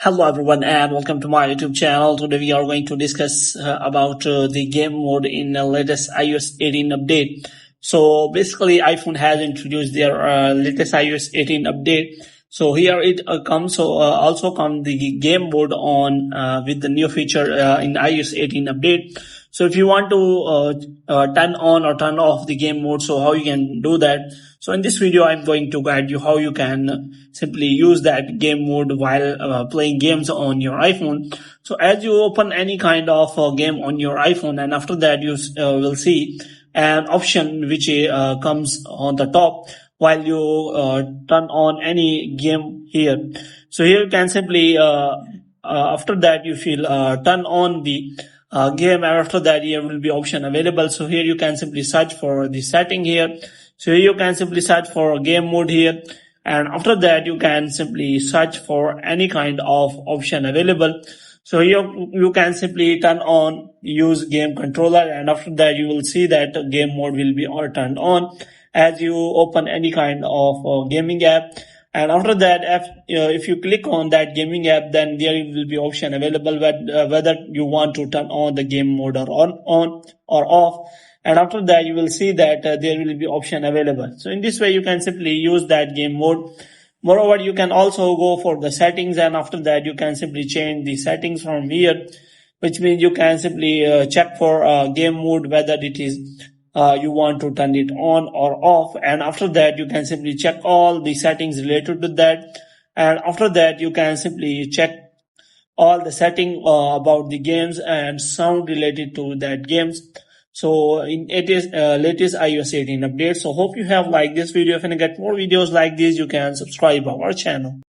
Hello everyone and welcome to my YouTube channel. Today we are going to discuss about the game mode in the latest iOS 18 update. So basically iPhone has introduced their latest iOS 18 update. So here it comes. Also come the game mode on with the new feature in iOS 18 update. So if you want to turn on or turn off the game mode, so how you can do that. So in this video, I'm going to guide you how you can simply use that game mode while playing games on your iPhone. So as you open any kind of game on your iPhone, and after that you will see an option which comes on the top while you turn on any game here. So here you can simply after that you feel turn on the game, and after that here will be option available. So here you can simply search for the setting here. So here you can simply search for game mode here, and after that you can simply search for any kind of option available. So here you can simply turn on use game controller, and after that you will see that game mode will be all turned on as you open any kind of gaming app. And after that, if you click on that gaming app, then there will be option available whether you want to turn on the game mode or on or off. And after that, you will see that there will be option available. So in this way, you can simply use that game mode. Moreover, you can also go for the settings, and after that, you can simply change the settings from here, which means you can simply check for game mode whether it is you want to turn it on or off. And after that you can simply check all the settings related to that, and after that you can simply check all the setting about the games and sound related to that games. So it is latest iOS 18 update. So hope you have liked this video. If you get more videos like this, you can subscribe our channel.